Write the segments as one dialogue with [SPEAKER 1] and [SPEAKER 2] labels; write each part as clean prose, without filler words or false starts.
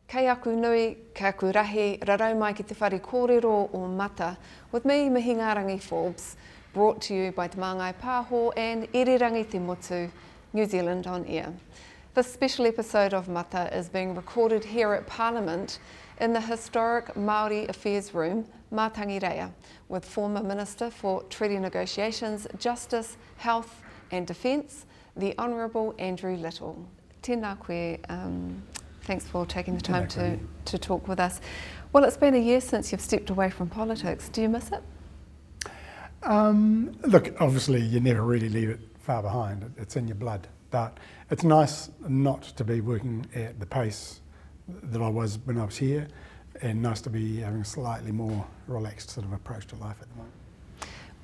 [SPEAKER 1] Kei aku nui, kei aku rahi, rarau mai ki te whare kōrero o Mata, with me, Mihingarangi Forbes, brought to you by Te Māngai Pāho and Irirangi Te Motu, New Zealand on Air. This special episode of Mata is being recorded here at Parliament in the historic Māori Affairs Room, Mātangireia, with former Minister for Treaty Negotiations, Justice, Health and Defence, the Honourable Andrew Little. Tēnā koe, thanks for taking the time to talk with us. Well, it's been a year since you've stepped away from politics. Do you miss it?
[SPEAKER 2] Look, obviously you never really leave it far behind. It's in your blood. But it's nice not to be working at the pace that I was when I was here, and nice to be having a slightly more relaxed sort of approach to life at the moment.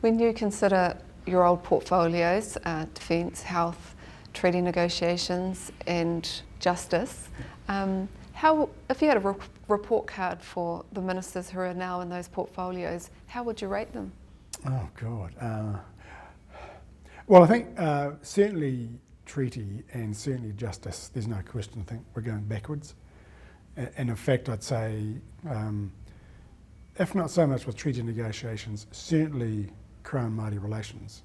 [SPEAKER 1] When you consider your old portfolios, defence, health, treaty negotiations and justice, if you had a report card for the ministers who are now in those portfolios, how would you rate them?
[SPEAKER 2] Oh God. Well, I think certainly treaty and certainly justice, there's no question. I think we're going backwards. And in fact, I'd say, if not so much with treaty negotiations, certainly Crown Māori relations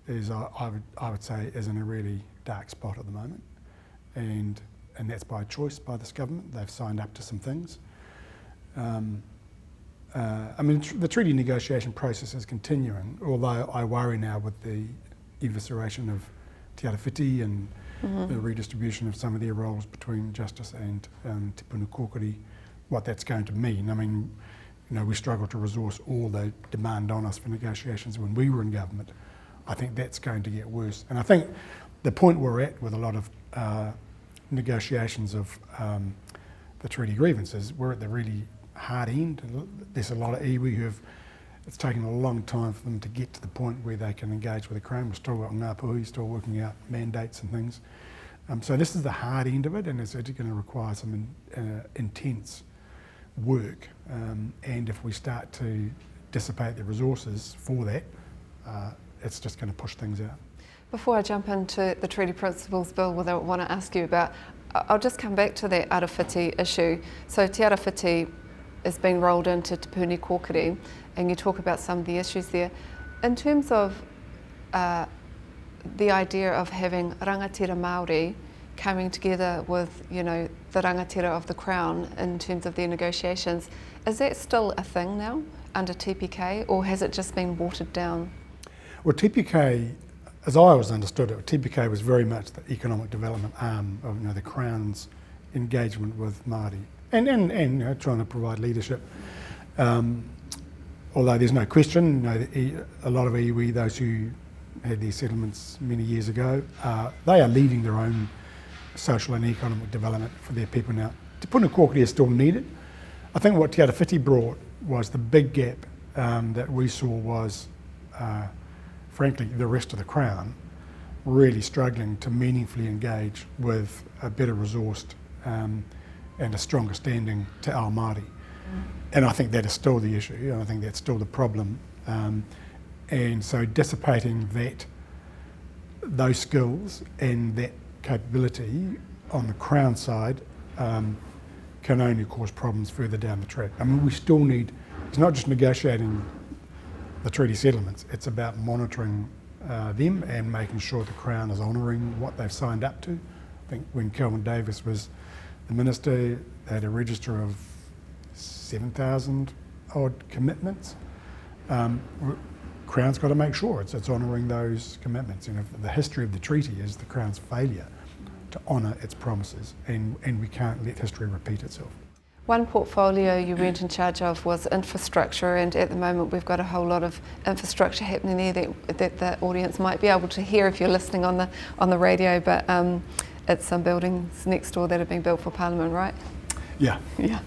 [SPEAKER 2] is, I would say, is in a really dark spot at the moment. And that's by choice by this government. They've signed up to some things. I mean, the treaty negotiation process is continuing, although I worry now with the evisceration of Te Arawhiti and the redistribution of some of their roles between justice and Te Punu Kōkiri, what that's going to mean. I mean, you know, we struggled to resource all the demand on us for negotiations when we were in government. I think that's going to get worse. And I think the point we're at with a lot of negotiations of the treaty grievances, we're at the really hard end. There's a lot of iwi who have, it's taken a long time for them to get to the point where they can engage with the Crown. We're still got Ngā Puhi, still working out mandates and things. So this is the hard end of it, and it's actually going to require some intense work. And if we start to dissipate the resources for that, it's just going to push things out.
[SPEAKER 1] Before I jump into the Treaty Principles Bill, what I want to ask you about, I'll just come back to that Arawhiti issue. So Te Arawhiti is being rolled into Te Punu Kōkiri, and you talk about some of the issues there. In terms of the idea of having rangatira Māori coming together with, you know, the rangatira of the Crown in terms of their negotiations, is that still a thing now under TPK, or has it just been watered down?
[SPEAKER 2] Well, TPK, as I always understood it, TPK was very much the economic development arm of, you know, the Crown's engagement with Māori and you know, trying to provide leadership. Although there's no question, you know, a lot of iwi, those who had their settlements many years ago, they are leading their own social and economic development for their people now. Te Punu Kōkiri is still needed. I think what Te Arawhiti brought was the big gap that we saw was, frankly, the rest of the Crown really struggling to meaningfully engage with a better resourced and a stronger standing Te Ao Māori. And I think that is still the issue, and I think that's still the problem. And so dissipating those skills and that capability on the Crown side can only cause problems further down the track. I mean, we still need, it's not just negotiating the treaty settlements, it's about monitoring them and making sure the Crown is honouring what they've signed up to. I think when Kelvin Davis was the minister, they had a register of 7,000 odd commitments. Crown's got to make sure it's honouring those commitments. You know, the history of the treaty is the Crown's failure to honour its promises, and we can't let history repeat itself.
[SPEAKER 1] One portfolio you weren't in charge of was infrastructure, and at the moment we've got a whole lot of infrastructure happening there that the audience might be able to hear if you're listening on the radio, but it's some buildings next door that are being built for Parliament, right?
[SPEAKER 2] Yeah.
[SPEAKER 1] Yeah.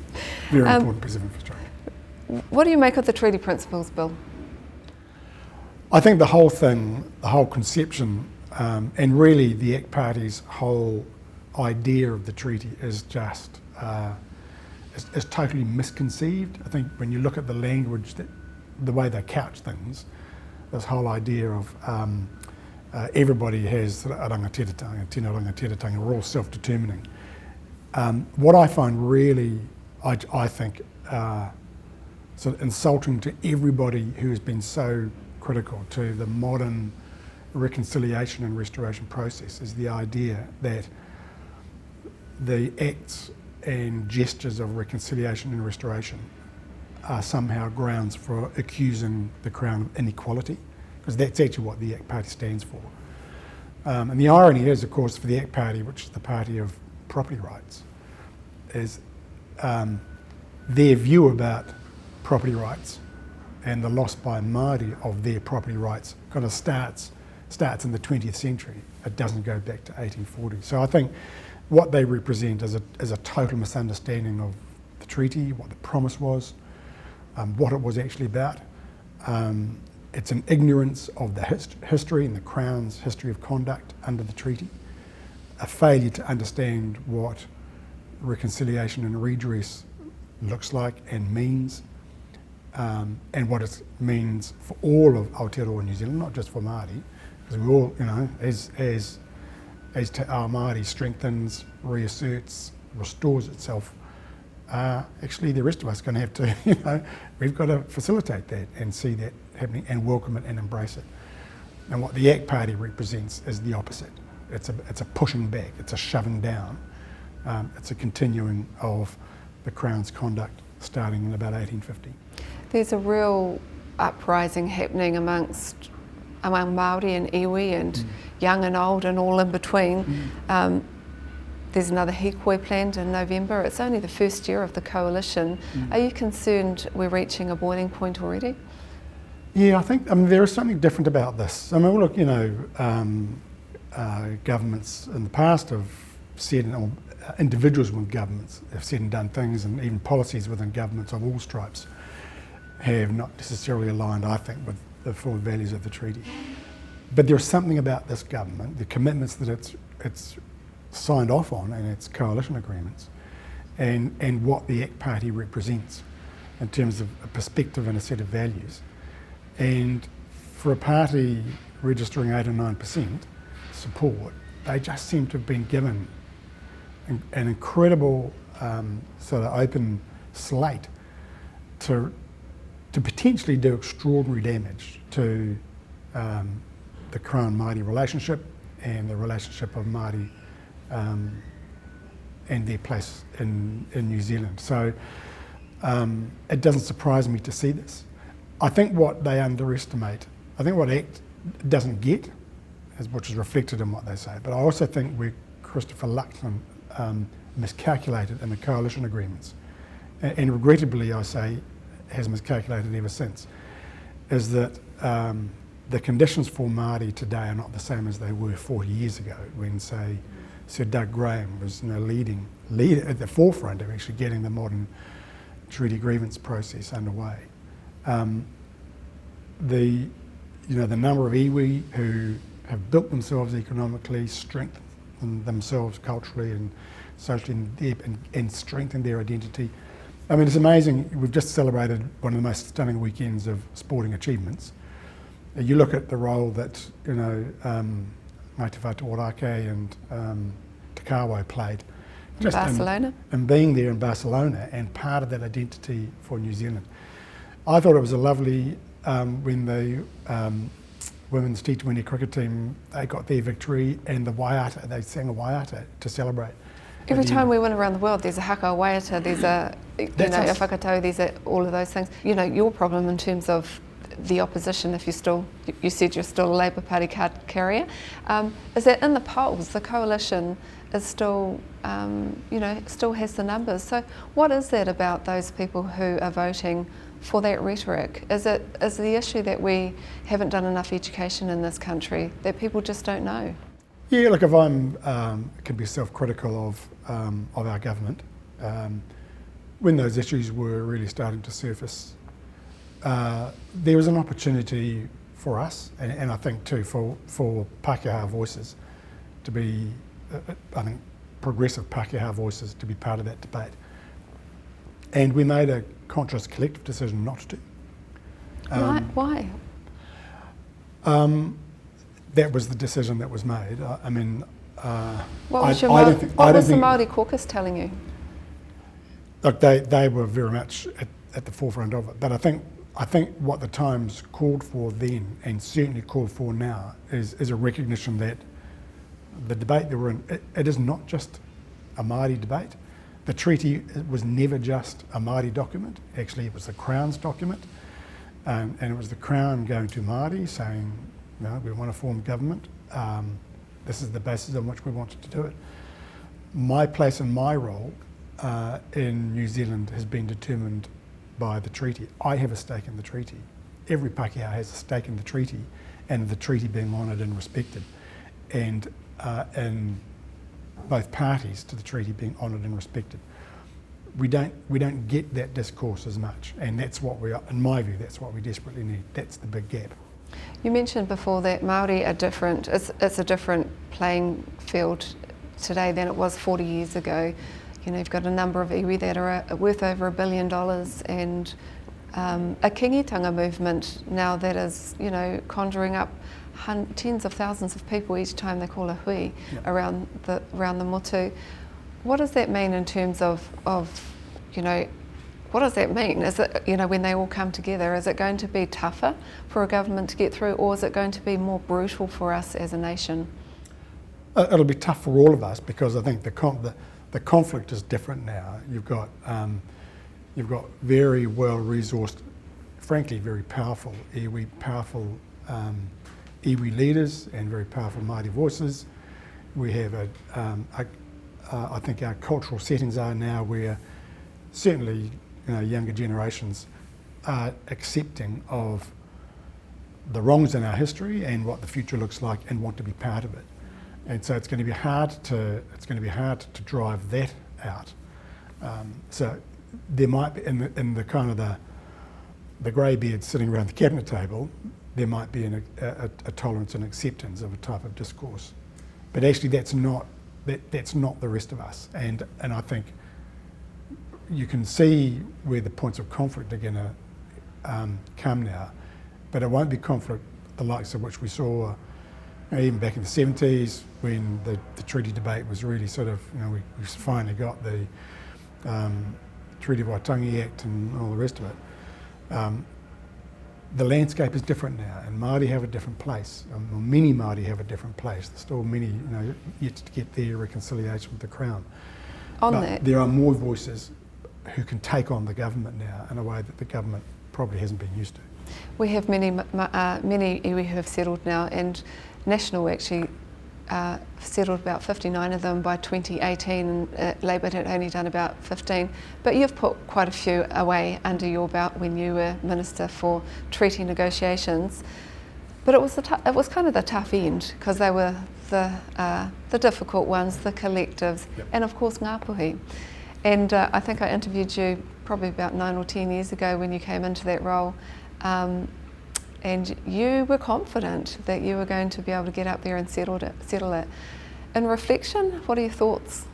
[SPEAKER 2] Very important piece of infrastructure.
[SPEAKER 1] What do you make of the Treaty Principles Bill?
[SPEAKER 2] I think the whole thing, the whole conception, and really the ACT Party's whole idea of the treaty is just is totally misconceived. I think when you look at the language, the way they couch things, this whole idea of everybody has a rangatiratanga, tino rangatiratanga, we're all self-determining. What I find really, I think, sort of insulting to everybody who has been so critical to the modern reconciliation and restoration process is the idea that the acts and gestures of reconciliation and restoration are somehow grounds for accusing the Crown of inequality, because that's actually what the ACT Party stands for. And the irony is, of course, for the ACT Party, which is the party of property rights, is their view about property rights and the loss by Māori of their property rights kind of starts in the 20th century. It doesn't go back to 1840. So I think what they represent is a total misunderstanding of the treaty, what the promise was, what it was actually about. It's an ignorance of the history and the Crown's history of conduct under the treaty, a failure to understand what reconciliation and redress looks like and means, and what it means for all of Aotearoa New Zealand, not just for Māori, because we all, as Te Arawhiti strengthens, reasserts, restores itself, actually the rest of us are going to have to, we've got to facilitate that and see that happening and welcome it and embrace it. And what the ACT Party represents is the opposite. It's a pushing back, it's a shoving down, it's a continuing of the Crown's conduct starting in about 1850.
[SPEAKER 1] There's a real uprising happening among Māori and iwi and young and old and all in between. There's another hikoi planned in November. It's only the first year of the coalition. Are you concerned we're reaching a boiling point already?
[SPEAKER 2] Yeah, I think there is something different about this. Look, governments in the past have said, or individuals within governments have said and done things, and even policies within governments of all stripes have not necessarily aligned, I think, with the full values of the treaty. But there's something about this government, the commitments that it's signed off on in its coalition agreements, and what the ACT Party represents in terms of a perspective and a set of values. And for a party registering 8 or 9% support, they just seem to have been given an incredible sort of open slate to potentially do extraordinary damage to the Crown-Māori relationship and the relationship of Māori and their place in New Zealand. So it doesn't surprise me to see this. I think what they underestimate, I think what ACT doesn't get, which is reflected in what they say, but I also think where Christopher Luxon miscalculated in the coalition agreements, and regrettably I say has miscalculated ever since, is that the conditions for Māori today are not the same as they were 40 years ago when, say, Sir Doug Graham was leading at the forefront of actually getting the modern treaty grievance process underway. The number of iwi who have built themselves economically, strengthened themselves culturally and socially, and strengthened their identity. It's amazing. We've just celebrated one of the most stunning weekends of sporting achievements. You look at the role that Ngāi Te Whatu Ōrākei and Te Aka Whai played just
[SPEAKER 1] Barcelona,
[SPEAKER 2] and being there in Barcelona and part of that identity for New Zealand. I thought it was a lovely when the women's T20 cricket team, they got their victory, and the waiata, they sang a waiata to celebrate.
[SPEAKER 1] Every time we win around the world, there's a haka waiata, there's a a whakatau, there's all of those things. Your problem in terms of the opposition, if you said you're still a Labour Party card carrier, is that in the polls, the coalition is still, still has the numbers. So what is that about those people who are voting for that rhetoric? Is the issue that we haven't done enough education in this country, that people just don't know?
[SPEAKER 2] Yeah, look, if I'm can be self-critical of our government, when those issues were really starting to surface, there was an opportunity for us, and I think too for Pākehā voices to be, I think, progressive Pākehā voices to be part of that debate. And we made a conscious collective decision not to.
[SPEAKER 1] Why?
[SPEAKER 2] That was the decision that was made.
[SPEAKER 1] What was the Māori caucus telling you?
[SPEAKER 2] Look, they were very much at the forefront of it. But I think what the Times called for then, and certainly called for now, is a recognition that the debate that we're in, it is not just a Māori debate. The treaty was never just a Māori document. Actually, it was the Crown's document. And it was the Crown going to Māori saying, no, we want to form government. This is the basis on which we wanted to do it. My place and my role in New Zealand has been determined by the treaty. I have a stake in the treaty. Every Pākehā has a stake in the treaty, and the treaty being honoured and respected. And both parties to the treaty being honoured and respected. We don't get that discourse as much, and that's what we are, in my view, that's what we desperately need. That's the big gap.
[SPEAKER 1] You mentioned before that Māori are different. It's a different playing field today than it was 40 years ago. You know, you've got a number of iwi that are worth over $1 billion, and a kingitanga movement now that is, you know, conjuring up tens of thousands of people each time they call a hui around the motu. What does that mean in terms of you know, what does that mean? Is it, you know, when they all come together, is it going to be tougher for a government to get through, or is it going to be more brutal for us as a nation?
[SPEAKER 2] It'll be tough for all of us, because I think the conflict is different now. You've got very well resourced, frankly very powerful iwi leaders and very powerful Māori voices. We have I think our cultural settings are now where certainly, you know, younger generations are accepting of the wrongs in our history and what the future looks like, and want to be part of it. And so it's going to be hard to drive that out. So there might be in the kind of the greybeards sitting around the cabinet table, there might be a tolerance and acceptance of a type of discourse, but actually that's not the rest of us. And I think you can see where the points of conflict are going to come now, but it won't be conflict the likes of which we saw even back in the 70s, when the treaty debate was really sort of, you know, we finally got the Treaty of Waitangi Act and all the rest of it. The landscape is different now, and Māori have a different place. Many Māori have a different place. There's still many, you know, yet to get their reconciliation with the Crown. But there are more voices who can take on the government now in a way that the government probably hasn't been used to.
[SPEAKER 1] We have many iwi who have settled now, and National actually settled about 59 of them by 2018, and Labour had only done about 15. But you've put quite a few away under your belt when you were Minister for Treaty Negotiations. But it was kind of the tough end, because they were the difficult ones, the collectives, and of course Ngāpuhi. And I think I interviewed you probably about 9 or 10 years ago when you came into that role. And you were confident that you were going to be able to get up there and settle it. In reflection, what are your thoughts?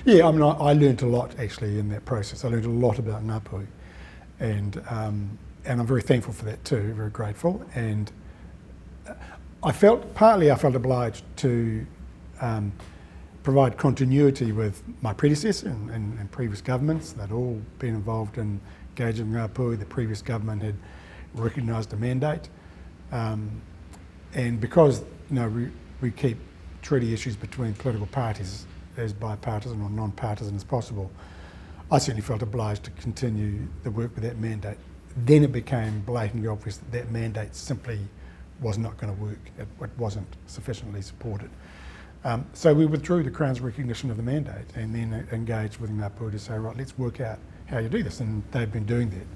[SPEAKER 2] Yeah, I mean, I learned a lot actually in that process. I learned a lot about Ngāpuhi, and I'm very thankful for that too, very grateful. And I felt obliged to provide continuity with my predecessor and previous governments. They'd all been involved in engaging Ngāpuhi. The previous government had recognised a mandate, and because, you know, we keep treaty issues between political parties as bipartisan or non-partisan as possible, I certainly felt obliged to continue the work with that mandate. Then it became blatantly obvious that that mandate simply was not going to work. It wasn't sufficiently supported. So we withdrew the Crown's recognition of the mandate, and then engaged with Ngāpuhi to say, right, let's work out how you do this, and they've been doing that.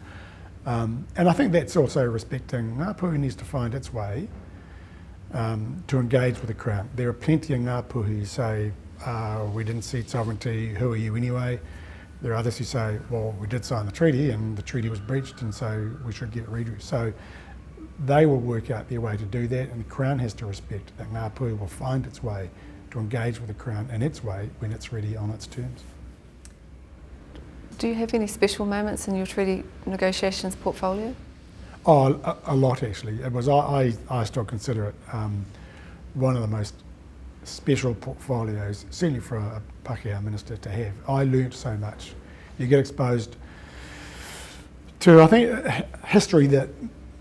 [SPEAKER 2] And I think that's also respecting Ngāpuhi needs to find its way to engage with the Crown. There are plenty of Ngāpuhi who say, we didn't cede sovereignty, who are you anyway? There are others who say, well, we did sign the treaty and the treaty was breached, and so we should get redress. So they will work out their way to do that, and the Crown has to respect that Ngāpuhi will find its way to engage with the Crown in its way when it's ready on its terms.
[SPEAKER 1] Do you have any special moments in your treaty negotiations portfolio?
[SPEAKER 2] Oh, a lot actually. It was I still consider it one of the most special portfolios, certainly for a Pākehā minister to have. I learnt so much. You get exposed to, I think, history that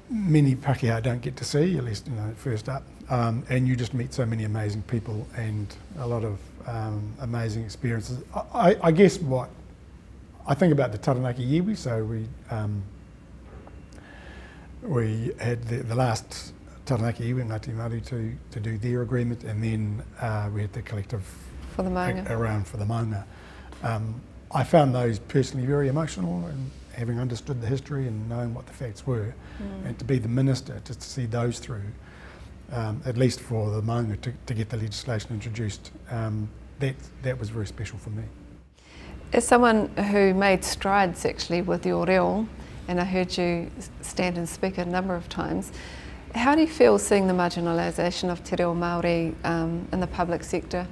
[SPEAKER 2] many Pākehā don't get to see, at least first up, and you just meet so many amazing people and a lot of amazing experiences. I guess what I think about the Taranaki iwi, so we had the last Taranaki iwi, Ngāti Māori, to do their agreement, and then we had the collective
[SPEAKER 1] for the maunga.
[SPEAKER 2] Around for the maunga. I found those personally very emotional, and having understood the history and knowing what the facts were, and to be the minister, to see those through, at least for the maunga to get the legislation introduced, that was very special for me.
[SPEAKER 1] As someone who made strides actually with your reo, and I heard you stand and speak a number of times, how do you feel seeing the marginalisation of te reo Māori in the public sector?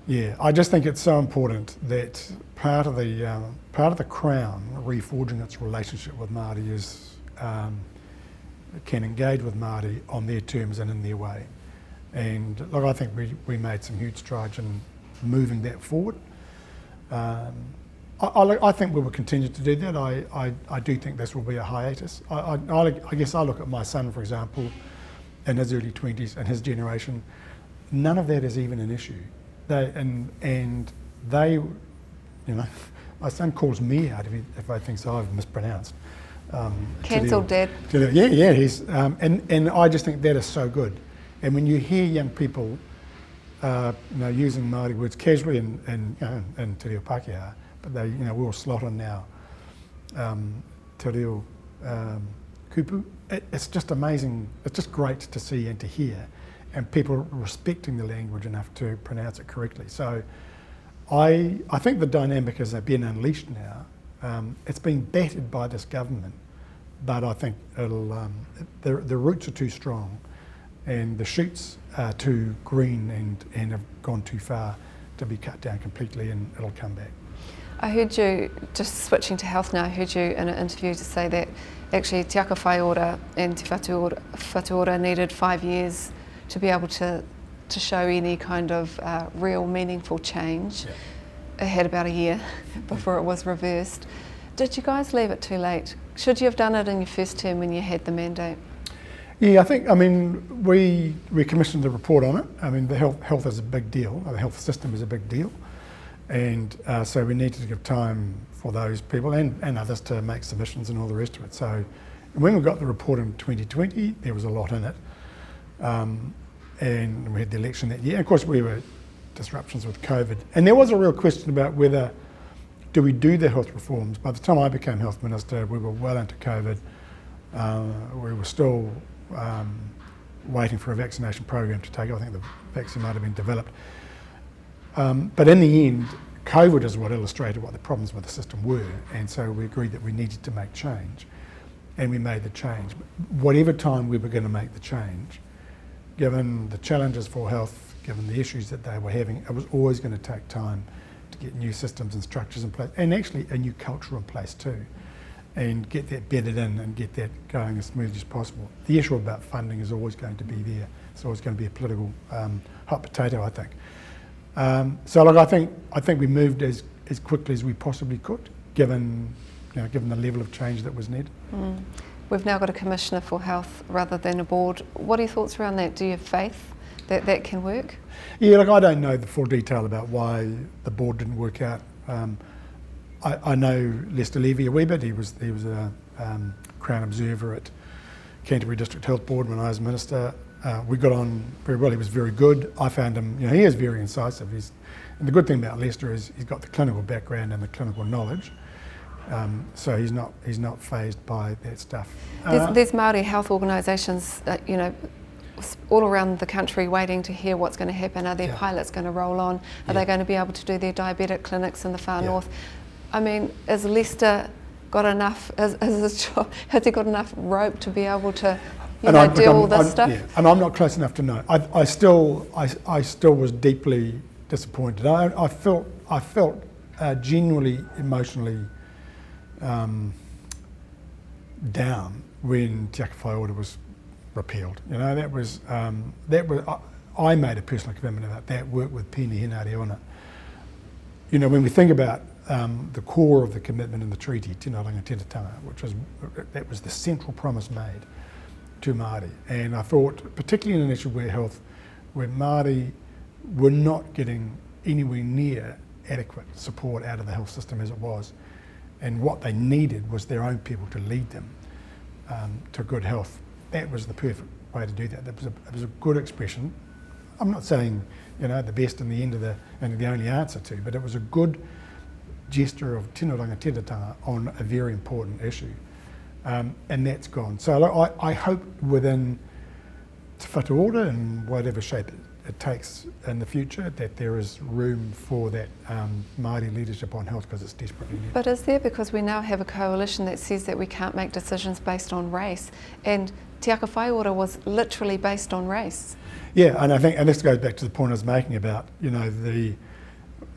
[SPEAKER 2] Yeah, I just think it's so important that part of the Crown reforging its relationship with Māori is can engage with Māori on their terms and in their way. And look, I think we made some huge strides in moving that forward. I think we will continue to do that. I do think this will be a hiatus. I guess I look at my son, for example, in his early 20s and his generation. None of that is even an issue. They, my son calls me out if I think I've mispronounced.
[SPEAKER 1] Cancelled, Dad.
[SPEAKER 2] Yeah, he's and I just think that is so good. And when you hear young people, using Māori words casually in Te Reo Pākehā, but they, we're all slotting now. Te Reo kupu. It's just amazing. It's just great to see and to hear, and people respecting the language enough to pronounce it correctly. So I think the dynamic has been unleashed now. It's been battered by this government, but I think the roots are too strong, and the shoots are too green and have gone too far to be cut down completely, and it'll come back.
[SPEAKER 1] I heard you, just switching to health now, I heard you in an interview to say that actually Te Aka Whai Ora and Te Whatu Ora needed 5 years to be able to show any kind of real meaningful change.
[SPEAKER 2] Yeah.
[SPEAKER 1] It had about a year before it was reversed. Did you guys leave it too late? Should you have done it in your first term when you had the mandate?
[SPEAKER 2] Yeah, we commissioned the report on it. The health is a big deal. The health system is a big deal. And so we needed to give time for those people and others to make submissions and all the rest of it. So when we got the report in 2020, there was a lot in it. And we had the election that year. And of course, we were disruptions with COVID. And there was a real question about whether do we do the health reforms. By the time I became health minister, we were well into COVID. We were still waiting for a vaccination program to take. I think the vaccine might have been developed. But in the end, COVID is what illustrated what the problems with the system were, and so we agreed that we needed to make change, and we made the change. Whatever time we were going to make the change, given the challenges for health, given the issues that they were having, it was always going to take time to get new systems and structures in place, and actually a new culture in place too, and get that bedded in and get that going as smoothly as possible. The issue about funding is always going to be there. It's always going to be a political hot potato, I think. So look, I think we moved as quickly as we possibly could, given the level of change that was needed.
[SPEAKER 1] We've now got a commissioner for health rather than a board. What are your thoughts around that? Do you have faith that that can work?
[SPEAKER 2] Yeah, look, I don't know the full detail about why the board didn't work out. I know Lester Levy a wee bit. He was a Crown Observer at Canterbury District Health Board when I was Minister. We got on very well. He was very good. I found him, he is very incisive. And the good thing about Lester is he's got the clinical background and the clinical knowledge. So he's not fazed by that stuff.
[SPEAKER 1] There's Māori health organisations, all around the country waiting to hear what's going to happen. Are their pilots going to roll on? Are they going to be able to do their diabetic clinics in the far north? Has Lester got enough? Has he got enough rope to be able to deal with this stuff?
[SPEAKER 2] Yeah, and I'm not close enough to know. I still was deeply disappointed. I felt genuinely emotionally down when Te Aka Whai Ora was repealed. That was I made a personal commitment about that, work with Pēni Henare on it. You know, when we think about the core of the commitment in the treaty, Tino Rangatira, that was the central promise made to Māori. And I thought, particularly in an issue where Māori were not getting anywhere near adequate support out of the health system as it was, and what they needed was their own people to lead them to good health. That was the perfect way to do that. It was a good expression. I'm not saying, you know, the best and the end of and the only answer to, but it was a good gesture of tino rangatira on a very important issue, and that's gone. So I hope within Te Whatu Ora, in whatever shape it takes in the future, that there is room for that Māori leadership on health, because it's desperately needed.
[SPEAKER 1] But is there, because we now have a coalition that says that we can't make decisions based on race, and Te Aka Whai Ora was literally based on race?
[SPEAKER 2] Yeah, and I think, and this goes back to the point I was making about, you know, the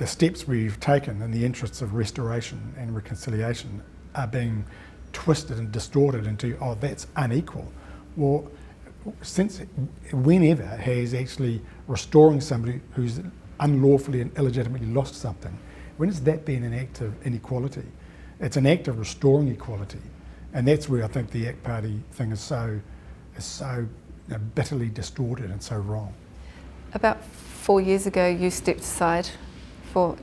[SPEAKER 2] steps we've taken in the interests of restoration and reconciliation are being twisted and distorted into, oh, that's unequal. Well, since whenever has actually restoring somebody who's unlawfully and illegitimately lost something, when has that been an act of inequality? It's an act of restoring equality, and that's where I think the ACT Party thing is so you know, bitterly distorted and so wrong.
[SPEAKER 1] About 4 years ago, you stepped aside for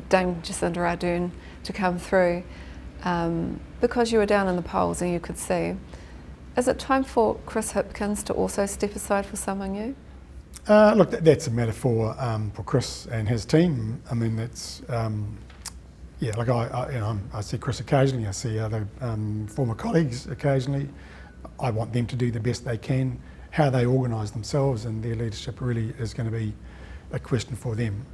[SPEAKER 1] Dame Jacinda Ardern to come through because you were down in the polls and you could see. Is it time for Chris Hipkins to also step aside for someone new?
[SPEAKER 2] Look, that's a matter for Chris and his team. I mean, that's yeah. Like I see Chris occasionally. I see other former colleagues occasionally. I want them to do the best they can. How they organise themselves and their leadership really is going to be a question for them.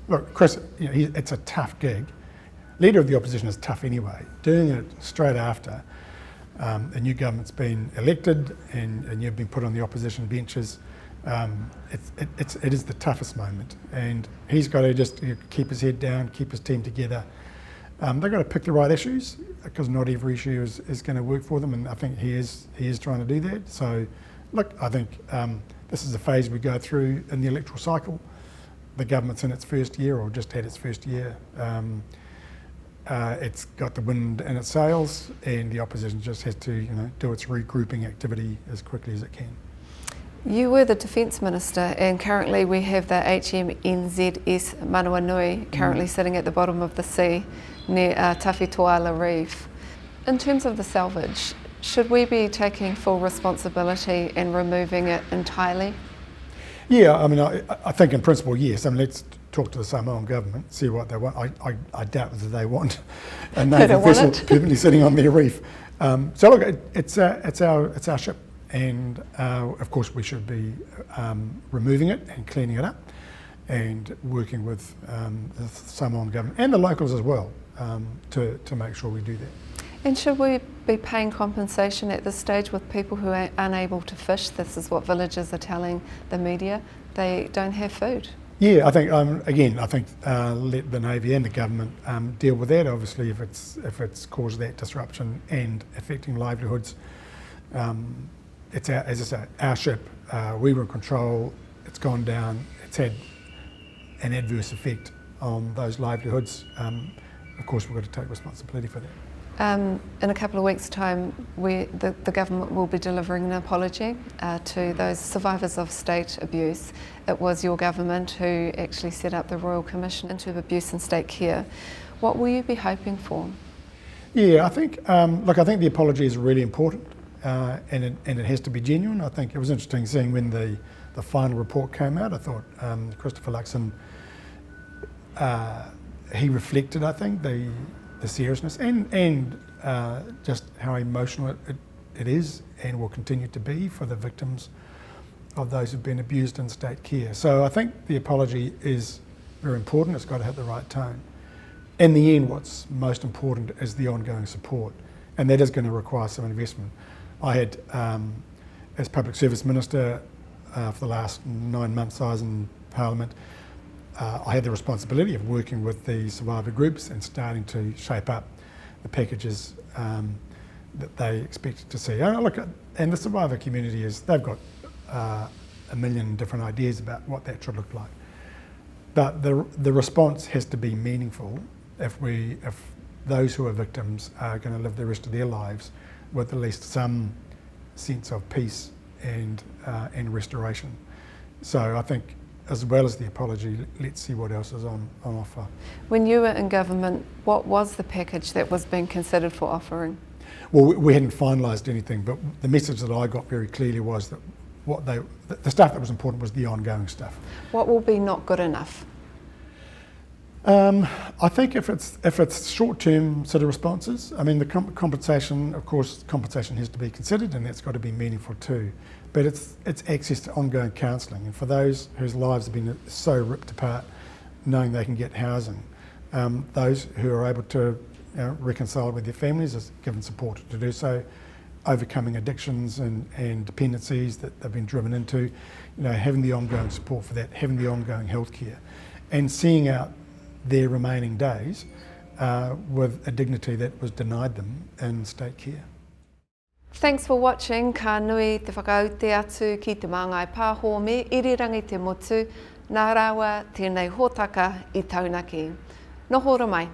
[SPEAKER 2] Look, Chris, you know, it's a tough gig. Leader of the opposition is tough anyway. Doing it straight after a new government's been elected and you've been put on the opposition benches, it is the toughest moment, and he's got to just keep his head down, keep his team together. They've got to pick the right issues, because not every issue is going to work for them, and I think he is trying to do that. So look, I think this is a phase we go through in the electoral cycle. The government's in its first year, or just had its first year. It's got the wind in its sails, and the opposition just has to, you know, do its regrouping activity as quickly as it can.
[SPEAKER 1] You were the Defence Minister, and currently we have the HMNZS Manawanui currently sitting at the bottom of the sea near Tawhitoala Reef. In terms of the salvage, should we be taking full responsibility and removing it entirely? Yeah,
[SPEAKER 2] I mean, I think in principle, yes. I mean, let's talk to the Samoan government, see what they want. I doubt whether they want a naval vessel permanently sitting on their reef. So look, it's our ship, and of course we should be removing it and cleaning it up, and working with the Samoan government and the locals as well to make sure we do that.
[SPEAKER 1] And should we be paying compensation at this stage with people who are unable to fish? This is what villagers are telling the media. They don't have food.
[SPEAKER 2] Yeah, I think let the Navy and the government deal with that. Obviously, if it's caused that disruption and affecting livelihoods, it's as I say, our ship. We were in control. It's gone down. It's had an adverse effect on those livelihoods. Of course, we've got to take responsibility for that.
[SPEAKER 1] In a couple of weeks' time, the government will be delivering an apology to those survivors of state abuse. It was your government who actually set up the Royal Commission into Abuse and State Care. What will you be hoping for?
[SPEAKER 2] Yeah, I think I think the apology is really important, and it has to be genuine. I think it was interesting seeing when the final report came out. I thought Christopher Luxon, he reflected, I think, the seriousness and just how emotional it is and will continue to be for the victims of those who've been abused in state care. So I think the apology is very important. It's got to hit the right tone. In the end, what's most important is the ongoing support, and that is going to require some investment. I had, as Public Service Minister for the last 9 months I was in Parliament, I had the responsibility of working with the survivor groups and starting to shape up the packages that they expected to see. And the survivor community they've got a million different ideas about what that should look like. But the response has to be meaningful if those who are victims are going to live the rest of their lives with at least some sense of peace and restoration. So I think, as well as the apology, let's see what else is on offer.
[SPEAKER 1] When you were in government, what was the package that was being considered for offering?
[SPEAKER 2] Well, we hadn't finalised anything, but the message that I got very clearly was that the stuff that was important was the ongoing stuff.
[SPEAKER 1] What will be not good enough?
[SPEAKER 2] I think if it's short-term sort of responses, I mean the compensation, of course, compensation has to be considered, and that's got to be meaningful too. But it's access to ongoing counselling, and for those whose lives have been so ripped apart, knowing they can get housing, those who are able to reconcile with their families is given support to do so, overcoming addictions and dependencies that they've been driven into, having the ongoing support for that, having the ongoing healthcare, and seeing out their remaining days with a dignity that was denied them in state care.
[SPEAKER 1] Thanks for watching. Ka nui te whakaute atu ki te Māngai Pāho me irirangi te motu, nā rawa tēnei hōtaka I taunaki. Noho mai.